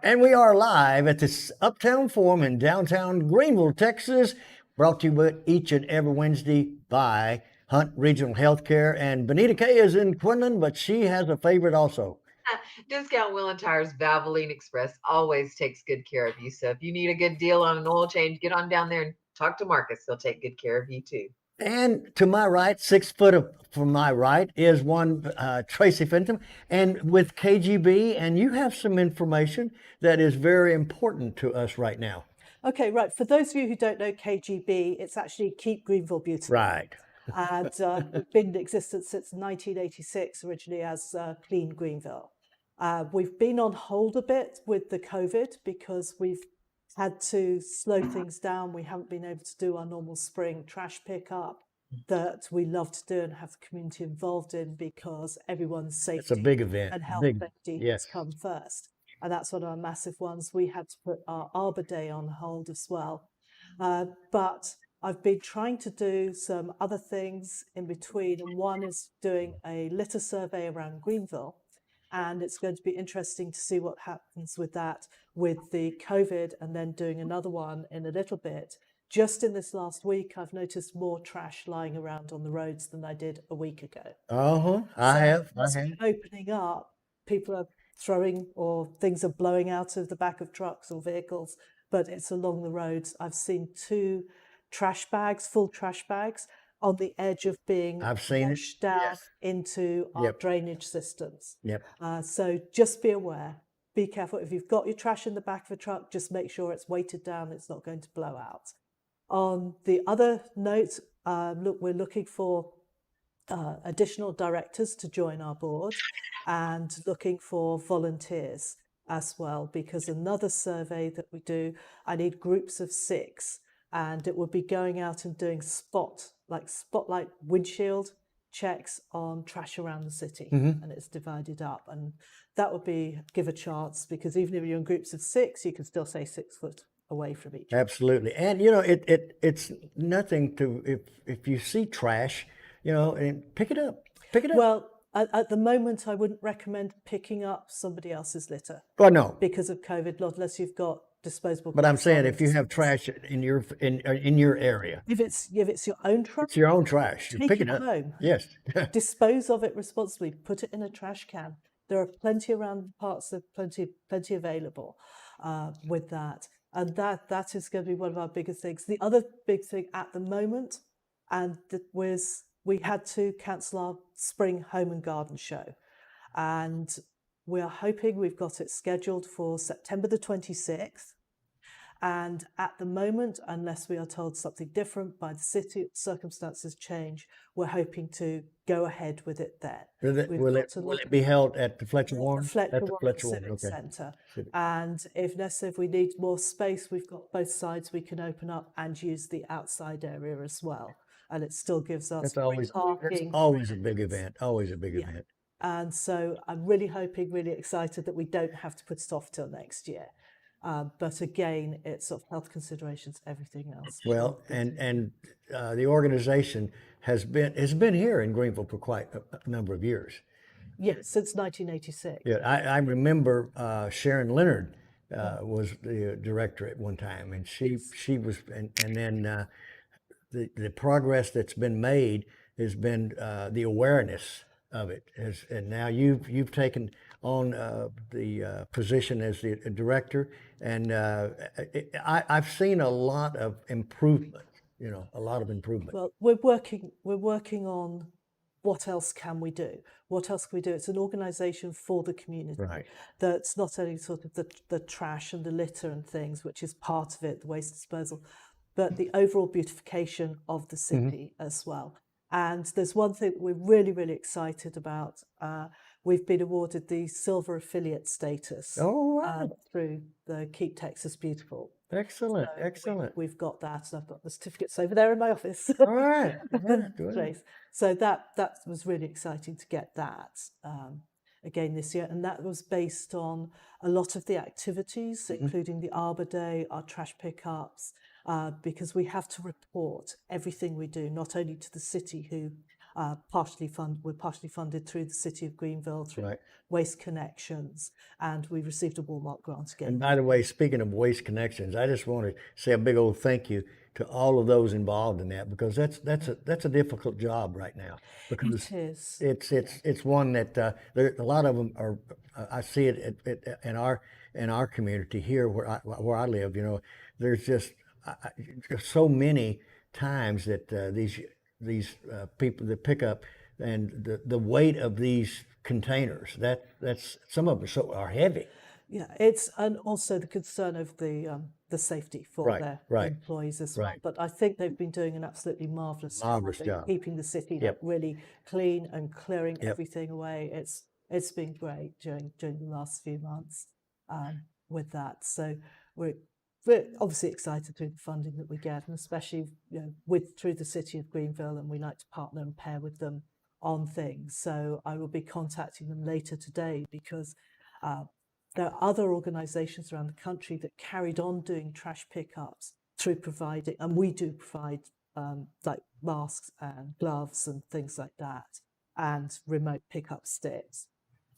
And we are live at this Uptown Forum in downtown Greenville, Texas, brought to you each and every Wednesday by Hunt Regional Healthcare. And Benita Kay is in Quinlan, but she has a favorite also. Discount Wheel and Tire's Valvoline Express always takes good care of you. So if you need a good deal on an oil change, get on down there and talk to Marcus. He'll take good care of you too. And to my right, 6 foot from my right, is one Tracey Fentum, and with KGB, and you have some information that is very important to us right now. Okay, right. For those of you who don't know KGB, it's actually Keep Greenville Beautiful. Right. And been in existence since 1986, originally as Clean Greenville. We've been on hold a bit with the COVID because we've had to slow things down. We haven't been able to do our normal spring trash pickup that we love to do and have the community involved in because everyone's safety It's a big event. and health safety has come first. And that's one of our massive ones. We had to put our Arbor Day on hold as well. But I've been trying to do some other things in between. And one is doing a litter survey around Greenville. And it's going to be interesting to see what happens with that with the COVID, and then doing another one in a little bit. Just in this last week, I've noticed more trash lying around on the roads than I did a week ago. I have. Opening up, people are throwing, or things are blowing out of the back of trucks or vehicles, but it's along the roads. I've seen 2 trash bags, full trash bags, on the edge of being washed down into our drainage systems. So just be aware, be careful. If you've got your trash in the back of a truck, just make sure it's weighted down, it's not going to blow out. On the other note, look, we're looking for additional directors to join our board and looking for volunteers as well, because another survey that we do, I need groups of 6, and it will be going out and doing spotlight windshield checks on trash around the city, and it's divided up, and that would give a chance, because even if you're in groups of 6, you can still stay 6 foot away from each other. Absolutely. And you know, it's nothing to, if you see trash, you know, and pick it up. Well, at the moment, I wouldn't recommend picking up somebody else's litter. Well, no, because of COVID, not unless you've got disposable. But I'm saying, if you have trash in your area, if it's your own trash, it's your own trash. You take pick it it up. home. Yes. Dispose of it responsibly. Put it in a trash can. There are plenty around parts of plenty available with that, and that is going to be one of our biggest things. The other big thing at the moment, and we had to cancel our spring home and garden show, and we are hoping, we've got it scheduled for September the 26th. And at the moment, unless we are told something different by the city, circumstances change, we're hoping to go ahead with it then. Will it be held at the Fletcher Warren? Fletcher At the Warren Fletcher Warren, Civic okay. Centre. Civic. And if necessary, if we need more space, we've got both sides we can open up and use the outside area as well. And it still gives us That's always parking. always a big event. Always a big event. And so I'm really hoping, really excited that we don't have to put it off till next year. But again, it's sort of health considerations, everything else. Well, and the organization has been here in Greenville for quite a number of years. Yes, since 1986. Yeah, I remember Sharon Leonard was the director at one time, and she was, and then the progress that's been made has been the awareness of it, and now you've taken on the position as the director, and I've seen a lot of improvement. A lot of improvement. Well, we're working on what else can we do? What else can we do? It's an organisation for the community. Right. That's not only sort of the trash and the litter and things, which is part of it, the waste disposal, but the overall beautification of the city as well. And there's one thing that we're really, really excited about. We've been awarded the silver affiliate status through the Keep Texas Beautiful. Excellent, So excellent. We've got that, and I've got the certificates over there in my office. All right. Good. Place. So that was really exciting to get that again this year, and that was based on a lot of the activities, including the Arbor Day, our trash pickups, because we have to report everything we do, not only to the city, who we're partially funded through the City of Greenville, through Waste Connections, and we received a Walmart grant again. And by the way, speaking of Waste Connections, I just want to say a big old thank you to all of those involved in that, because that's a difficult job right now. Because it is. It's one that there, a lot of them are. I see it in our community here where I live. There's just so many times that these people that pick up, and the weight of these containers, that's some of them are heavy. Yeah, it's, and also the concern of the safety for their employees as well. But I think they've been doing an absolutely marvelous job keeping the city really clean and clearing everything away. It's been great during the last few months with that. So we're obviously excited through the funding that we get, and especially through the City of Greenville, and we like to partner and pair with them on things. So I will be contacting them later today, because there are other organisations around the country that carried on doing trash pickups through providing, and we do provide like masks and gloves and things like that, and remote pickup sticks.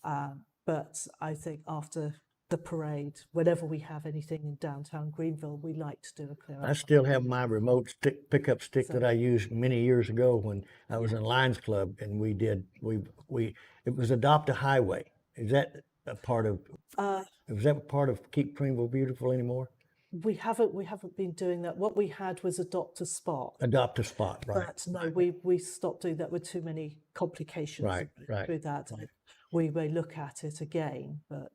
But I think after the parade, whenever we have anything in downtown Greenville, we like to do a clear out. I still have my remote pickup stick that I used many years ago when I was in Lions Club, and it was Adopt a Highway. Is that a part of? Was that part of Keep Greenville Beautiful anymore? We haven't been doing that. What we had was Adopt a Spot. Adopt a Spot, right? But no, we stopped doing that with too many complications through that. Right. We may look at it again, but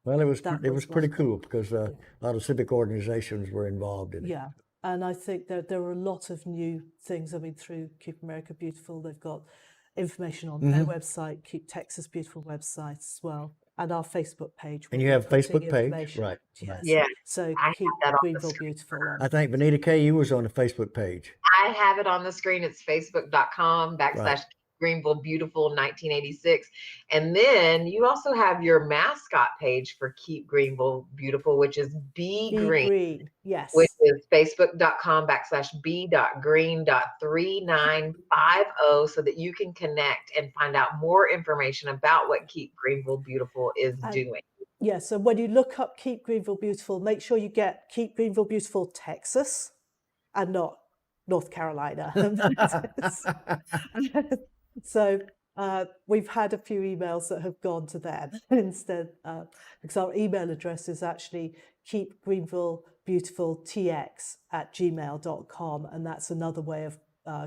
well, it was pretty cool, because a lot of civic organizations were involved in it. Yeah, and I think that there are a lot of new things. I mean, through Keep America Beautiful, they've got information on their website, Keep Texas Beautiful website as well, and our Facebook page. And you have a Facebook page, right? Yes. Yeah. So Keep Greenville Beautiful. I think Benita K, you was on the Facebook page. I have it on the screen. It's facebook.com/Greenville Beautiful 1986. And then you also have your mascot page for Keep Greenville Beautiful, which is Be Green. Yes. Which is facebook.com/b.green.3950, so that you can connect and find out more information about what Keep Greenville Beautiful is doing. Yeah, so when you look up Keep Greenville Beautiful, make sure you get Keep Greenville Beautiful Texas and not North Carolina. So we've had a few emails that have gone to them instead, because our email address is actually keepgreenvillebeautifultx@gmail.com, and that's another way of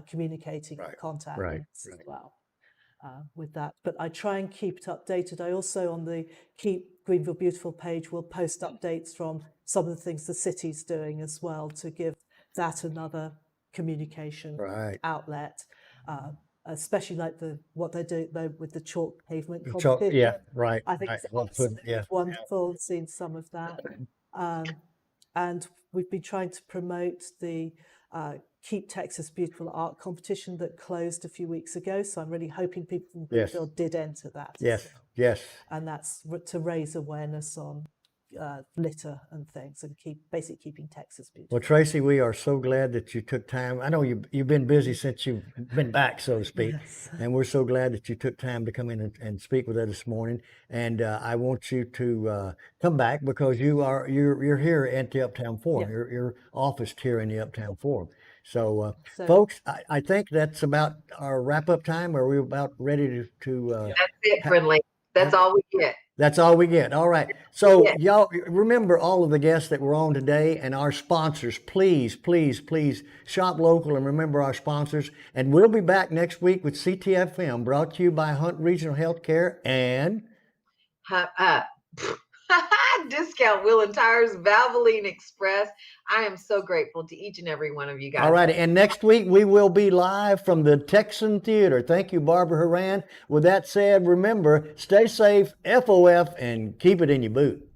communicating and contacting us as well with that. But I try and keep it updated. I also, on the Keep Greenville Beautiful page will post updates from some of the things the city's doing as well to give that another communication outlet. Especially like what they're doing with the chalk pavement competition. Yeah, right. I think it's absolutely wonderful seeing some of that. And we've been trying to promote the Keep Texas Beautiful art competition that closed a few weeks ago. So I'm really hoping people from Greenville did enter that. Yes, yes. And that's to raise awareness on litter and things, and basically keeping Texas beautiful. Well, Tracey, we are so glad that you took time. I know you've been busy since you've been back, so to speak, and we're so glad that you took time to come in and speak with us this morning. And I want you to come back because you're here at the Uptown Forum. You're officed here in the Uptown Forum. So, folks, I think that's about our wrap-up time. Are we about ready to That's it, friendly. That's all we get. That's all we get. All right. So y'all remember all of the guests that were on today and our sponsors. Please, please, please shop local and remember our sponsors. And we'll be back next week with Ctfm, brought to you by Hunt Regional Healthcare and Discount Wheel and Tires, Valvoline Express. I am so grateful to each and every one of you guys. All right. And next week we will be live from the Texan Theater. Thank you, Barbara Horan. With that said, remember, stay safe, FOF, and keep it in your boot.